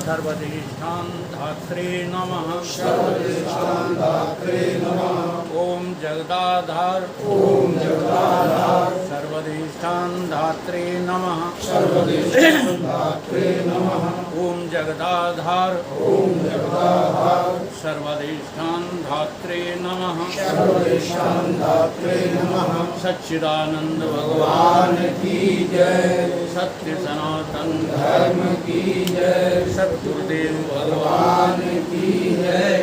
सर्वदेशां धात्रे नमः। सर्वदेशां धात्रे नमः। ओम जगदाधार ओम जगदाधार सर्वदेशां धात्रे नमः। सर्वदेशां धात्रे नमः। ओम जगदाधार ओम जगदाधार सर्वदेशां धात्रे नमः। सर्वदेशां धात्रे नमः। सच्चिदानंद भगवान भगवान की जय। सत्य सनातन धर्म की जय। सद्गुरुदेव भगवान भगवान की जय।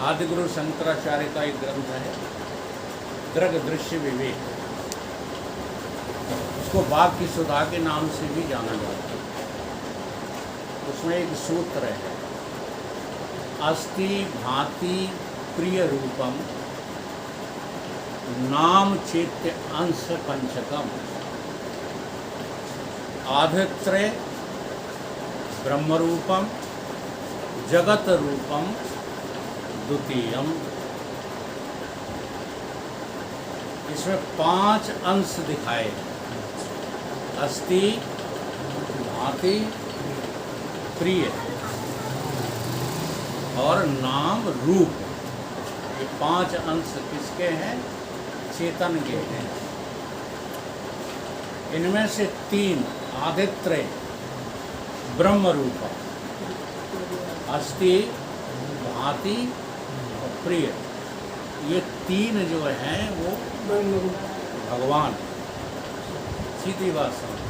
आदिगुरु शंकराचार्य का एक ग्रंथ है दृग दृश्य विवेक। उसको वाक्य सुधा के नाम से भी जाना जाता है। उसमें एक सूत्र है, अस्ति भांति प्रिय रूपम नाम चैत्य अंश पंचकम आधित्रय ब्रह्मरूपम जगत रूपम द्वितीयम। इसमें 5 अंश दिखाए, अस्ति भांति प्रिय और नाम रूप। ये 5 अंश किसके हैं? चेतन के हैं। इनमें से 3 आदित्रय ब्रह्म रूप, अस्ति भांति और प्रिय, ये 3 जो हैं वो भगवान। सीधी बात समझ,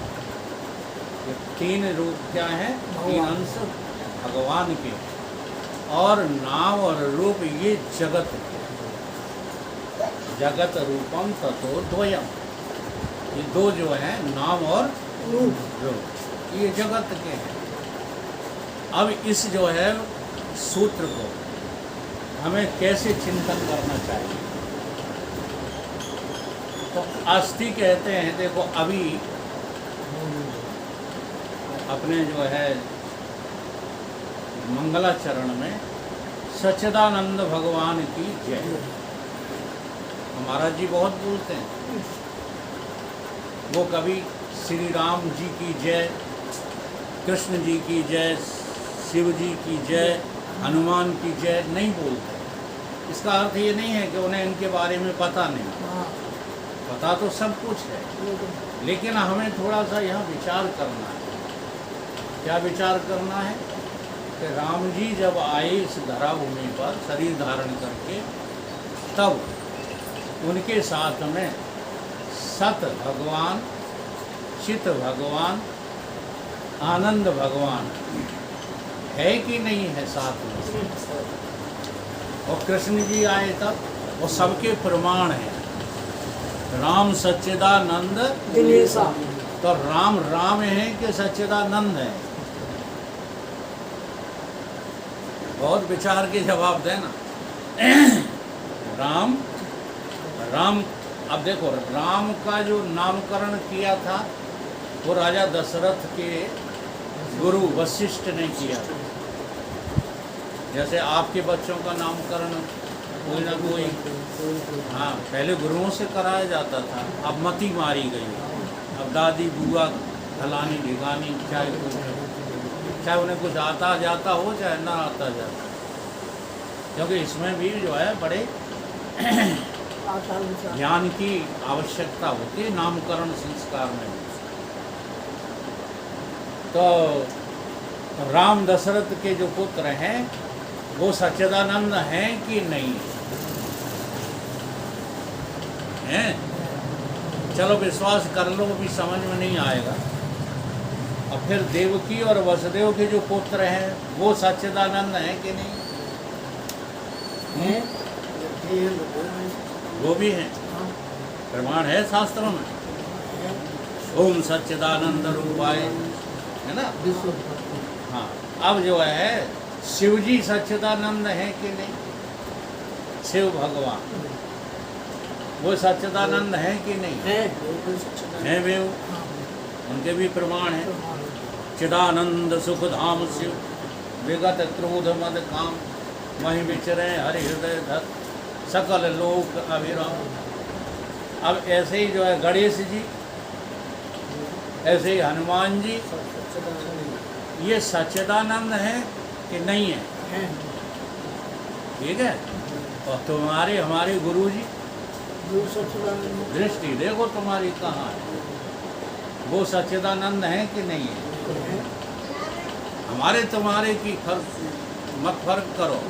ये 3 रूप क्या है? 3 अंश भगवान के, और नाम और रूप ये जगत के। जगत रूपम ततो द्वयम, ये 2 जो है नाम और रूप, ये जगत के हैं। अब इस जो है सूत्र को हमें कैसे चिंतन करना चाहिए? तो अस्थि कहते हैं, देखो अभी अपने जो है मंगलाचरण में सच्चिदानंद भगवान की जय, महाराज जी बहुत बोलते हैं। वो कभी श्री राम जी की जय, कृष्ण जी की जय, शिव जी की जय, हनुमान की जय नहीं बोलते। इसका अर्थ ये नहीं है कि उन्हें इनके बारे में पता नहीं, पता तो सब कुछ है, लेकिन हमें थोड़ा सा यहाँ विचार करना है। क्या विचार करना है? कि राम जी जब आए इस धराभूमि पर शरीर धारण करके, तब उनके साथ में सत भगवान, चित भगवान, आनंद भगवान है कि नहीं है साथ में? और कृष्ण जी आए तब, वो सबके प्रमाण हैं। राम सच्चिदानंद दिनेशा। तो राम राम है कि सच्चिदानंद है? बहुत विचार के जवाब देना। राम राम, अब देखो राम का जो नामकरण किया था वो राजा दशरथ के गुरु वशिष्ठ ने किया था। जैसे आपके बच्चों का नामकरण कोई ना कोई, हाँ, पहले गुरुओं से कराया जाता था, अब मती मारी गई। अब दादी बुआ फलानी ढिगानी, चाहे उन्हें कुछ आता जाता हो चाहे ना आता जाता, क्योंकि इसमें भी जो है बड़े ज्ञान की आवश्यकता होती है नामकरण संस्कार में। तो राम दशरथ के जो पुत्र हैं वो सच्चिदानंद हैं कि नहीं हैं? चलो विश्वास कर लो, भी समझ में नहीं आएगा। और फिर देवकी और वसुदेव के जो पुत्र हैं वो सच्चिदानंद हैं कि नहीं? वो भी हैं, प्रमाण है शास्त्रों में। ओम सच्चिदानंद रूपाय, है ना? हाँ, अब जो है शिव जी सच्चिदानंद है कि नहीं? शिव भगवान वो सच्चिदानंद है कि नहीं? है वे, उनके भी प्रमाण है। चिदानंद सुख धाम शिव विगत क्रोध मद काम, वहीं विचरे हरि हृदय धत सकल लोक अभिराम। अब ऐसे ही जो है गणेश जी, ऐसे ही हनुमान जी, ये सच्चिदानंद है कि नहीं है? ठीक है। और तुम्हारे हमारे गुरु जी, दृष्टि देखो तुम्हारी कहाँ है, वो सच्चिदानंद है कि नहीं है? हमारे तुम्हारे की मत फर्क करो।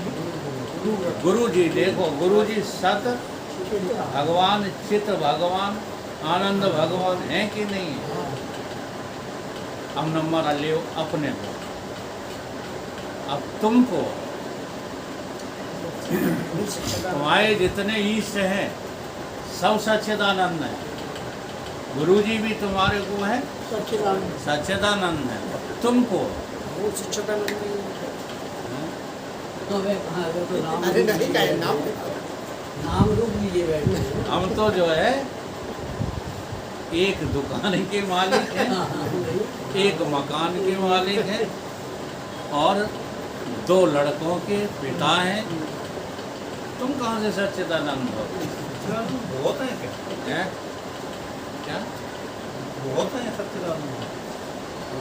गुरु जी देखो, गुरु जी सत भगवान, चित भगवान, आनंद भगवान है कि नहीं है? अब नंबर ले अपने को। अब तुमको तुम्हारे जितने ईष्ट हैं सब सच्चिदानंद है। गुरु जी भी तुम्हारे को है सच्चिदानंद है। तुमको नाम रूप लीजिए बैठे। हम तो जो है एक दुकान के मालिक हैं, एक मकान के मालिक हैं और 2 लड़कों के पिता हैं। तुम कहाँ से सच्चिदानंद हो? बहुत है क्या? हैं? क्या बहुत है सच्चिदानंद।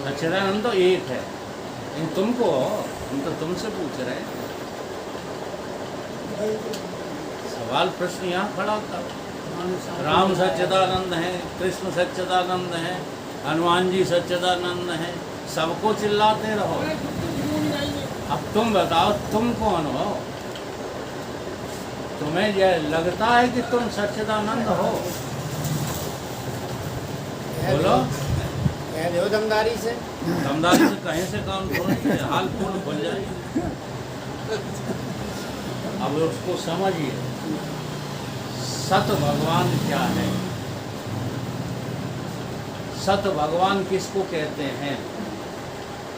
सच्चिदानंद तो एक है, लेकिन तुमको, हम तो तुमसे पूछ रहे हैं। सवाल प्रश्न यहाँ खड़ा करो। राम सच्चिदानंद है, कृष्ण सच्चिदानंद है, हनुमान जी सच्चिदानंद है, सबको चिल्लाते रहो। अब तुम बताओ तुम कौन हो? तुम्हें यह लगता है कि तुम सच्चिदानंद हो? बोलो। दमदारी से दमदारी से कहीं से काम थोड़ी, हाल फूल भूल जाए। अब उसको समझिए, सत भगवान क्या है? सत भगवान किसको कहते हैं?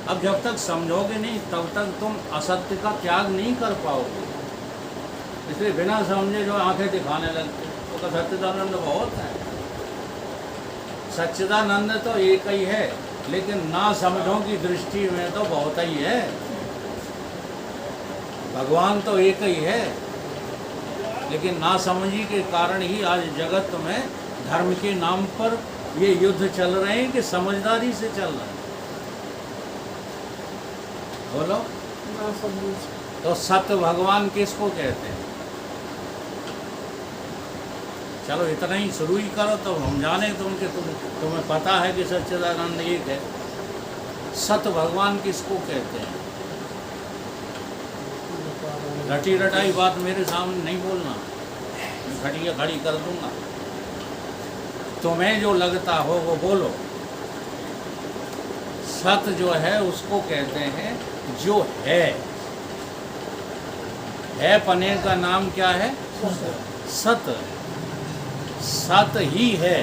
अब जब तक समझोगे नहीं तब तक तुम असत्य का त्याग नहीं कर पाओगे। इसलिए बिना समझे जो आंखें दिखाने लगते तो सच्चिदानंद बहुत है। सच्चिदानंद तो एक ही है, लेकिन ना समझों की दृष्टि में तो बहुत ही है। भगवान तो एक ही है, लेकिन ना समझी के कारण ही आज जगत में धर्म के नाम पर ये युद्ध चल रहे हैं कि समझदारी से चल रहे हैं। बोलो। तो सत्य भगवान किसको कहते हैं? चलो इतना ही शुरू ही करो तो हम जाने तुम्हें पता है कि सच्चिदानंद एक है। सत्य भगवान किसको कहते हैं? रटी रटाई बात मेरे सामने नहीं बोलना, मैं खड़िया खड़ी कर दूंगा। तुम्हें जो लगता हो वो बोलो। सत्य जो है उसको कहते हैं जो है पने का नाम क्या है? सत्य। सत्य ही है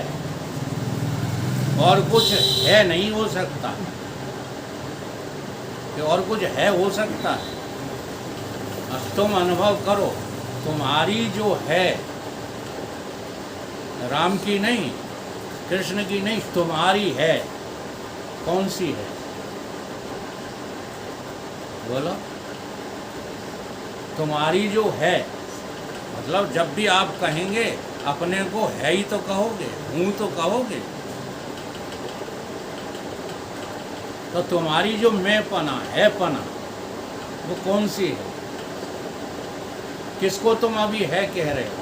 और कुछ है नहीं हो सकता कि और कुछ है हो सकता है। अब तुम अनुभव करो, तुम्हारी जो है राम की नहीं, कृष्ण की नहीं, तुम्हारी है, कौन सी है? बोलो। तुम्हारी जो है मतलब जब भी आप कहेंगे अपने को है ही तो कहोगे, हूँ तो कहोगे। तो तुम्हारी जो मैं पना है पना वो कौन सी है? किसको तुम अभी है कह रहे हो?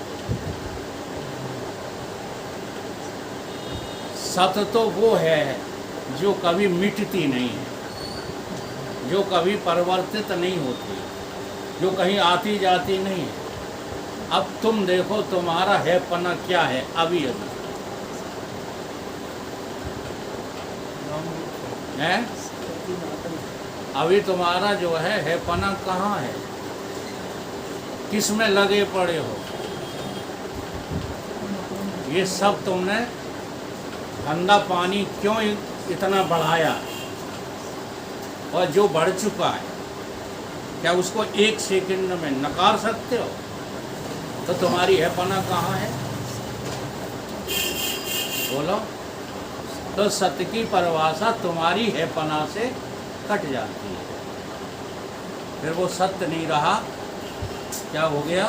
सत्य तो वो है जो कभी मिटती नहीं है, जो कभी परिवर्तित नहीं होती, जो कहीं आती जाती नहीं है। अब तुम देखो तुम्हारा है पना क्या है अभी अभी है? अभी तुम्हारा जो है पना कहाँ है? किस में लगे पड़े हो? ये सब तुमने गंदा पानी क्यों इतना बढ़ाया? और जो बढ़ चुका है क्या उसको 1 सेकंड में नकार सकते हो? तो तुम्हारी है पना कहाँ है? बोलो। तो सत्य की परिभाषा तुम्हारी है पना से कट जाती है, फिर वो सत्य नहीं रहा। क्या हो गया?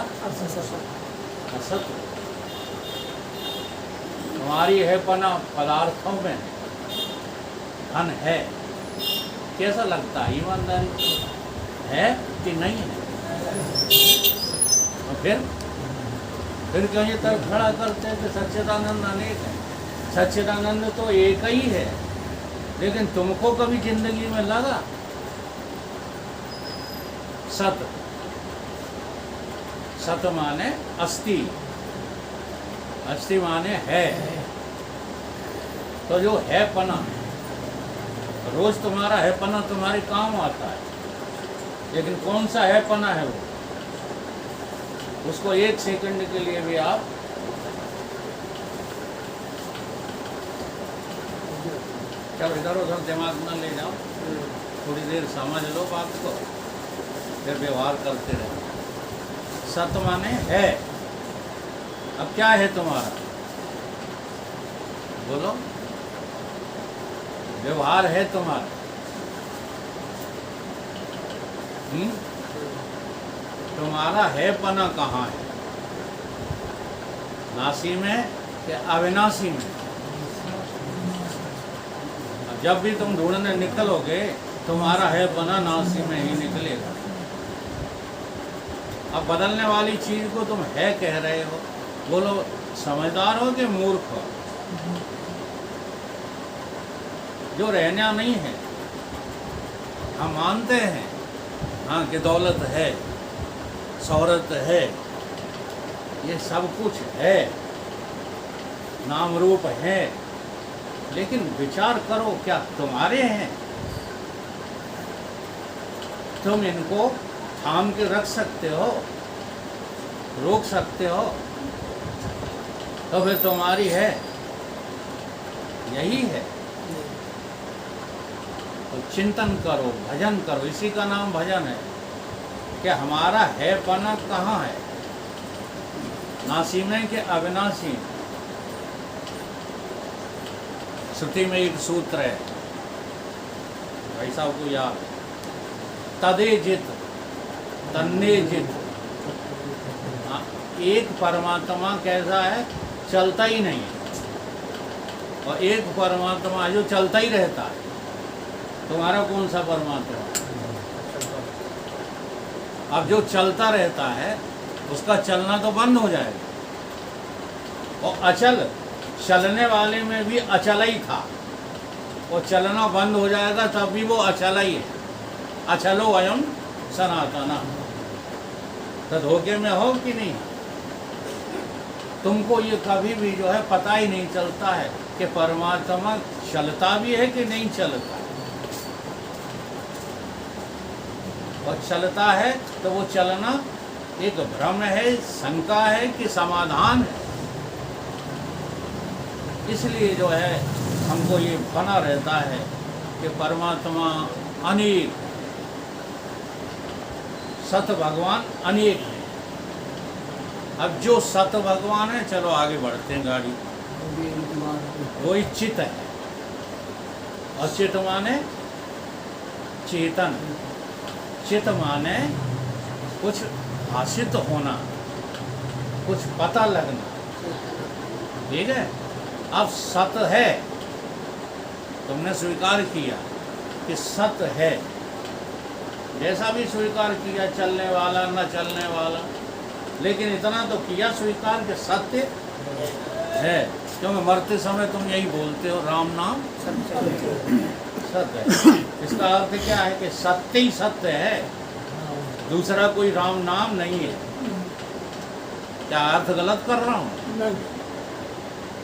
असत हो। तुम्हारी है पना पदार्थों में धन है, कैसा लगता है? ईमानदारी है कि नहीं है? और फिर क्यों ये तर्क खड़ा करते हैं कि सच्चिदानंद अनेक है? सच्चिदानंद तो एक ही है, लेकिन तुमको कभी जिंदगी में लगा? सत, सत माने अस्ति, अस्ति माने है। तो जो है पना, रोज तुम्हारा है पना तुम्हारे काम आता है, लेकिन कौन सा है पना है वो? उसको एक सेकंड के लिए भी आप चलो इधर उधर दिमाग न ले जाओ, थोड़ी देर समझ लो बात को, फिर व्यवहार करते रहो। सत माने है। अब क्या है तुम्हारा? बोलो। व्यवहार है तुम्हारा। तुम्हारा है पना कहाँ है? नासी में या अविनाशी में? जब भी तुम ढूंढने निकलोगे तुम्हारा है पना नासी में ही निकलेगा। अब बदलने वाली चीज को तुम है कह रहे हो, बोलो समझदार हो कि मूर्ख हो? जो रहना नहीं है, हम मानते हैं हाँ कि दौलत है, शोहरत है, ये सब कुछ है, नाम रूप है, लेकिन विचार करो क्या तुम्हारे हैं? तुम इनको थाम के रख सकते हो, रोक सकते हो? तो फिर तुम्हारी है, यही है। तो चिंतन करो, भजन करो, इसी का नाम भजन है कि हमारा है पना कहाँ है? नासी में कि अविनाशी? श्रुति में एक सूत्र है, भाई साहब को याद, तदे जित तन्ने जित। एक परमात्मा कैसा है? चलता ही नहीं है, और एक परमात्मा जो चलता ही रहता है। तुम्हारा कौन सा परमात्मा? अब जो चलता रहता है उसका चलना तो बंद हो जाएगा, और अचल, चलने वाले में भी अचल ही था, वो चलना बंद हो जाएगा तब भी वो अचल ही है। अचलो अयम सनातना। तो धोखे में हो कि नहीं? तुमको ये कभी भी जो है पता ही नहीं चलता है कि परमात्मा चलता भी है कि नहीं चलता। और चलता है तो वो चलना एक भ्रम है, शंका है कि समाधान है। इसलिए जो है हमको ये बना रहता है कि परमात्मा अनेक, सत भगवान अनेक है। अब जो सत भगवान है, चलो आगे बढ़ते हैं गाड़ी, वो चित है, और चित माने चेतन, चित माने कुछ भाषित होना, कुछ पता लगना, ठीक है। अब सत है, तुमने स्वीकार किया कि सत है, जैसा भी स्वीकार किया, चलने वाला न चलने वाला, लेकिन इतना तो किया स्वीकार कि सत्य है। क्योंकि मरते समय तुम यही बोलते हो, राम नाम सत्य है। इसका अर्थ क्या है कि सत्य ही सत्य है, दूसरा कोई राम नाम नहीं है। क्या अर्थ गलत कर रहा हूँ?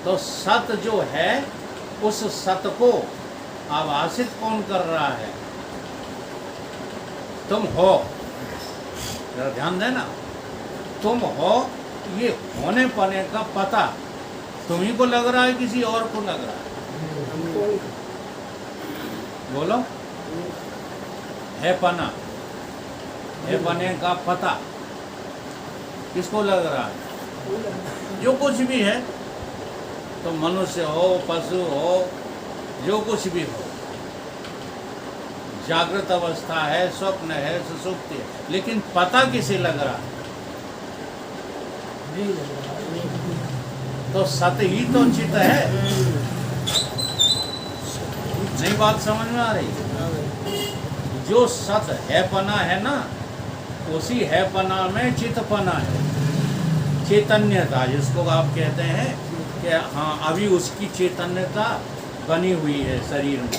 तो सत्य जो है, उस सत्य को आभासित कौन कर रहा है? तुम हो। जरा ध्यान देना, तुम हो, ये होने पने का पता तुम्ही को लग रहा है, किसी और को लग रहा है? बोलो। है पना, है पने का पता किसको लग रहा है? जो कुछ भी है, तो मनुष्य हो, पशु हो, जो कुछ भी हो, जागृत अवस्था है, स्वप्न है, सुसुप्ति है, लेकिन पता किसे लग रहा है? नहीं लग रहा है। तो सत ही तो चित है। नहीं बात समझ में आ रही? जो सत है पना है ना, उसी है पना में चितपना है, चैतन्यता जिसको आप कहते हैं कि हाँ अभी उसकी चैतन्यता बनी हुई है शरीर में।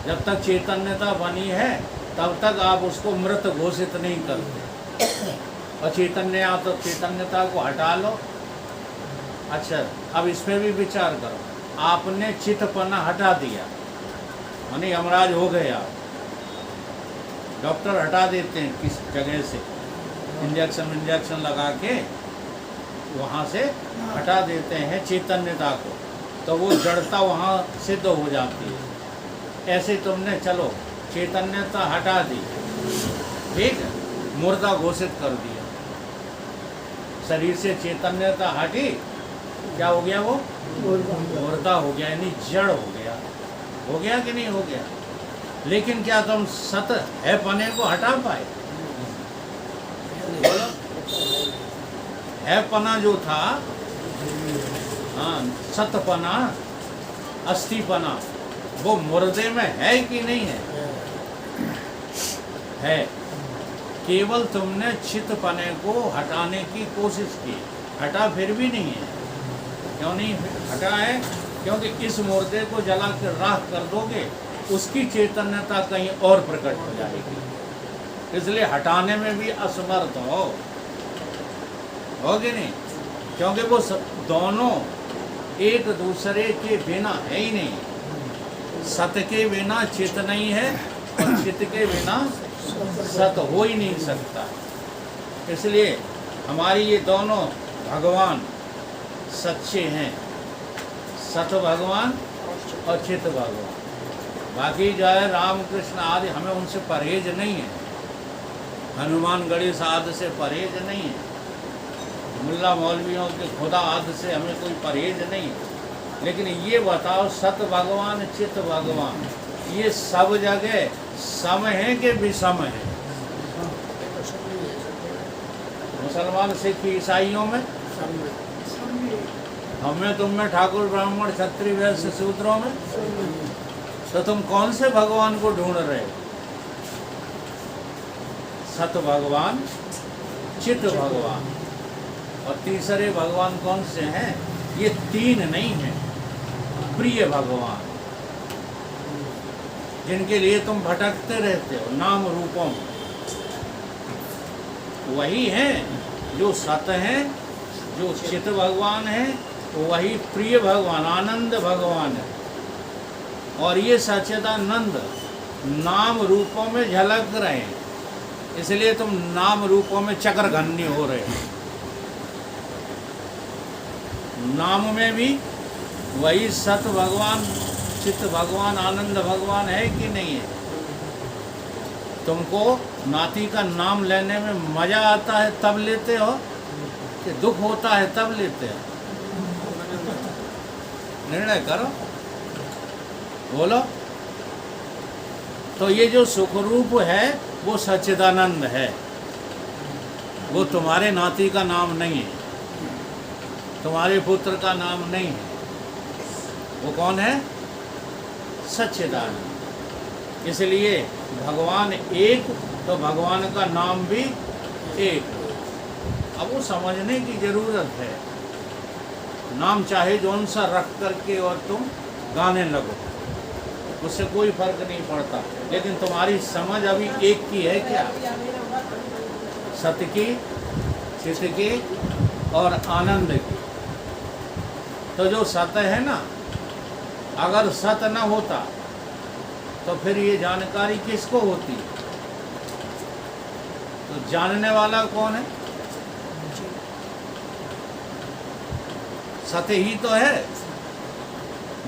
जब तक चैतन्यता बनी है तब तक आप उसको मृत घोषित नहीं करते। और चैतन्यता को हटा लो। अच्छा, अब इस पर भी विचार करो। आपने चितपना हटा दिया, माने यमराज हो गए आप। डॉक्टर हटा देते हैं किस जगह से, इंजेक्शन लगा के वहाँ से हटा देते हैं चैतन्यता को, तो वो जड़ता वहाँ सिद्ध हो जाती है। ऐसे तुमने चलो चैतन्यता हटा दी, ठीक है, मुर्दा घोषित कर दिया। शरीर से चैतन्यता हटी, क्या हो गया वो? मुर्दा हो गया, यानी जड़ हो गया। हो गया कि नहीं हो गया? लेकिन क्या तुम सत है पने को हटा पाए? बोलो। है पना जो था, हाँ, सतपना, अस्थिपना, वो मुर्दे में है कि नहीं है? है। केवल तुमने चितपने को हटाने की कोशिश की, हटा फिर भी नहीं है। क्यों नहीं हटा है? क्योंकि इस मुर्दे को जला कर राख कर दोगे, उसकी चैतन्यता कहीं और प्रकट हो जाएगी। इसलिए हटाने में भी असमर्थ हो कि नहीं? क्योंकि वो दोनों एक दूसरे के बिना है ही नहीं। सत के बिना चित नहीं है और चित के बिना सत हो ही नहीं सकता। इसलिए हमारी ये दोनों भगवान सच्चे हैं, सत भगवान और चित भगवान। बाकी जो है राम कृष्ण आदि, हमें उनसे परहेज नहीं है। हनुमान गणेश आदि से परहेज नहीं है। मुल्ला मौलवियों के खुदा आदि से हमें कोई परहेज नहीं है। लेकिन ये बताओ, सत भगवान चित भगवान ये सब जगह सम है कि विषम है? मुसलमान सिख ईसाइयों में, हमें तुम में, ठाकुर ब्राह्मण क्षत्रिय वैश्य शूद्रों में, तो तुम कौन से भगवान को ढूंढ रहे हो? सत भगवान, चित भगवान, और तीसरे भगवान कौन से हैं? ये तीन नहीं हैं, प्रिय भगवान, जिनके लिए तुम भटकते रहते हो नाम रूपों में। वही हैं जो सत हैं, जो चित भगवान है, वही प्रिय भगवान, आनंद भगवान है। और ये सच्चिदानंद नाम रूपों में झलक रहे हैं, इसलिए तुम नाम रूपों में चक्रघन्य हो रहे हो। नाम में भी वही सत भगवान, चित भगवान, आनंद भगवान है कि नहीं है? तुमको नाती का नाम लेने में मजा आता है तब लेते हो कि दुख होता है तब लेते हो? निर्णय करो, बोलो। तो ये जो सुखरूप है वो सच्चिदानंद है, वो तुम्हारे नाती का नाम नहीं है, तुम्हारे पुत्र का नाम नहीं है। वो कौन है? सच्चिदानंद। इसलिए भगवान एक, तो भगवान का नाम भी एक। अब वो समझने की जरूरत है। नाम चाहे जौन सा रख करके और तुम गाने लगो, उससे कोई फर्क नहीं पड़ता, लेकिन तुम्हारी समझ अभी एक की है क्या? सत्य की, चित की और आनंद की। तो जो सत्य है ना, अगर सत्य न होता तो फिर ये जानकारी किसको होती? तो जानने वाला कौन है? सत्य ही तो है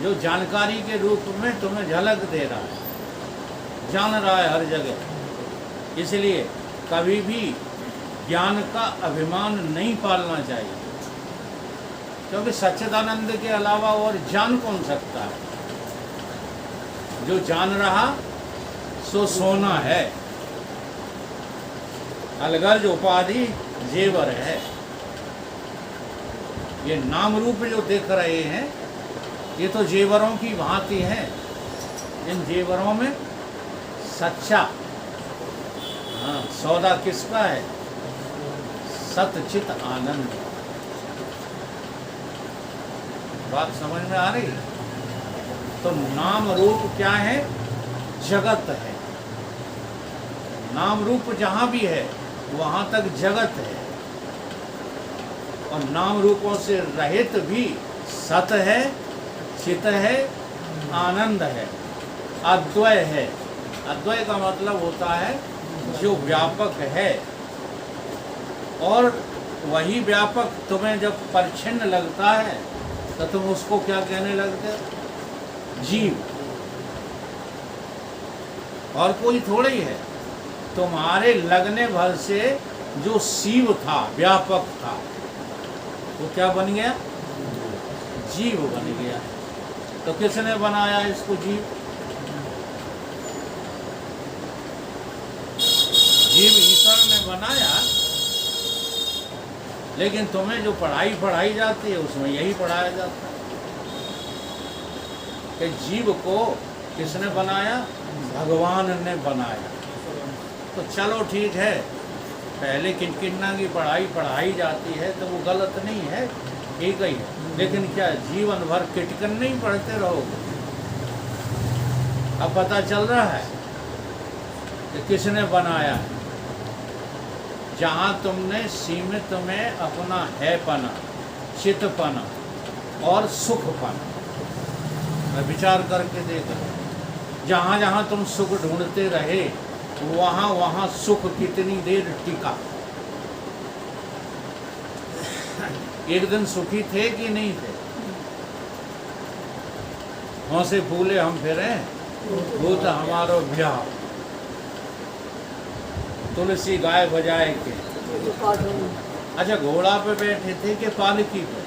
जो जानकारी के रूप में तुम्हें झलक दे रहा है, जान रहा है हर जगह। इसलिए कभी भी ज्ञान का अभिमान नहीं पालना चाहिए, क्योंकि सच्चिदानंद के अलावा और जान कौन सकता है? जो जान रहा सो सोना है, अलगर्ज उपाधि जेवर है। ये नाम रूप जो देख रहे हैं ये तो जेवरों की भांति हैं। इन जेवरों में सच्चा सौदा किसका है? सतचित आनंद। बात समझ में आ रही? तो नाम रूप क्या है? जगत है। नाम रूप जहां भी है वहां तक जगत है, और नाम रूपों से रहित भी सत है, चित है, आनंद है, अद्वय है। अद्वय का मतलब होता है जो व्यापक है, और वही व्यापक तुम्हें जब परिच्छिन्न लगता है तो तुम उसको क्या कहने लगते हो? जीव। और कोई थोड़ा ही है। तुम्हारे लगने भर से जो शिव था, व्यापक था, वो क्या बन गया? जीव बन गया। तो किसने बनाया इसको जीव? जीव ईश्वर ने बनाया, लेकिन तुम्हें जो पढ़ाई जाती है उसमें यही पढ़ाया जाता है कि जीव को किसने बनाया? भगवान ने बनाया। तो चलो ठीक है, पहले किन्ना की पढ़ाई जाती है तो वो गलत नहीं है, ठीक ही है। लेकिन क्या जीवन भर किटकन नहीं पढ़ते रहोगे? अब पता चल रहा है कि किसने बनाया है। जहाँ तुमने सीमित में अपना है पना, चितपना और सुखपना, मैं विचार करके देखो, जहाँ जहाँ तुम सुख ढूंढते रहे वहाँ वहाँ सुख कितनी देर टिका? एक दिन सुखी थे कि नहीं थे? हौसे फूले हम फिरे भूत हमारो ब्याह, तुलसी गाय बजाए के। अच्छा, घोड़ा पे बैठे थे कि पालकी पे?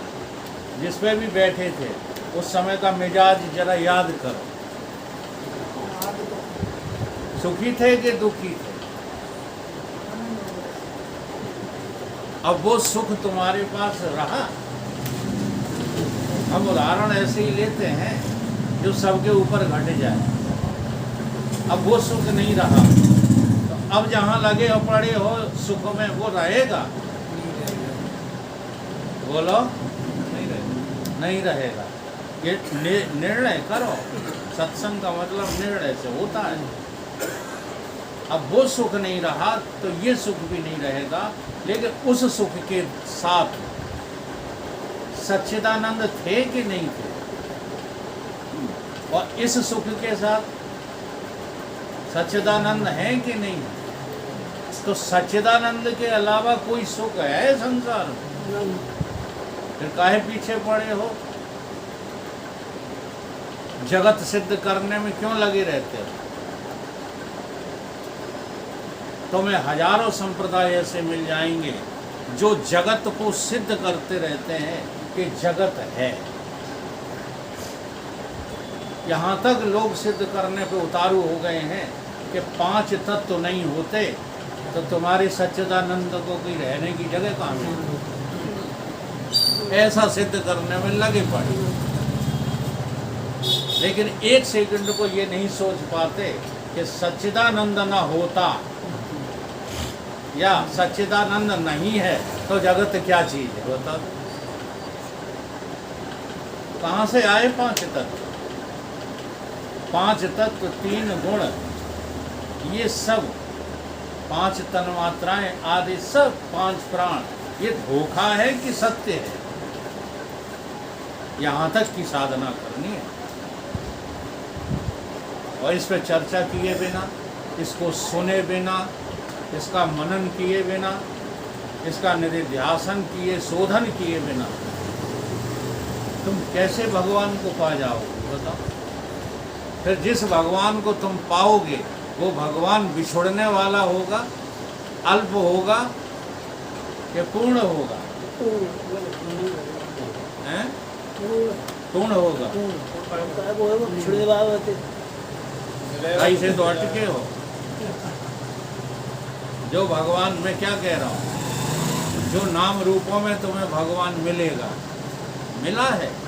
जिस पे भी बैठे थे उस समय का मिजाज जरा याद करो। सुखी थे कि दुखी थे? अब वो सुख तुम्हारे पास रहा? हम उदाहरण ऐसे ही लेते हैं जो सबके ऊपर घट जाए। अब वो सुख नहीं रहा, तो अब जहाँ लगे हो पड़े हो सुख में, वो रहेगा? बोलो, नहीं रहेगा। ये निर्णय करो। सत्संग का मतलब निर्णय से होता है। अब वो सुख नहीं रहा तो ये सुख भी नहीं रहेगा, लेकिन उस सुख के साथ सच्चिदानंद थे कि नहीं थे? और इस सुख के साथ सच्चिदानंद है कि नहीं है? तो सच्चिदानंद के अलावा कोई सुख है संसार में? फिर काहे पीछे पड़े हो? जगत सिद्ध करने में क्यों लगे रहते हो? तुम्हें हजारों संप्रदाय ऐसे मिल जाएंगे जो जगत को सिद्ध करते रहते हैं कि जगत है। यहाँ तक लोग सिद्ध करने पे उतारू हो गए हैं कि 5 तत्व नहीं होते तो तुम्हारे सच्चिदानंद को कोई रहने की जगह कहाँ मिली? ऐसा सिद्ध करने में लगे पड़े, लेकिन एक सेकंड को ये नहीं सोच पाते कि सच्चिदानंद न होता या सच्चिदानंद नहीं है तो जगत क्या चीज है? बता। कहाँ से आए 5 तत्व? 5 तत्व, 3 गुण, ये सब 5 तन्मात्राएं आदि सब 5 प्राण, ये धोखा है कि सत्य है? यहाँ तक की साधना करनी है, और इस पर चर्चा किए बिना, इसको सुने बिना, इसका मनन किए बिना, इसका निधिध्यासन किए, शोधन किए बिना तुम कैसे भगवान को पा जाओगे? बताओ। फिर जिस भगवान को तुम पाओगे वो भगवान बिछुड़ने वाला होगा, अल्प होगा कि पूर्ण होगा? हैं? पूर्ण होगा। ऐसे तो अटके हो। जो भगवान, मैं क्या कह रहा हूँ, जो नाम रूपों में तुम्हें भगवान मिलेगा मिला है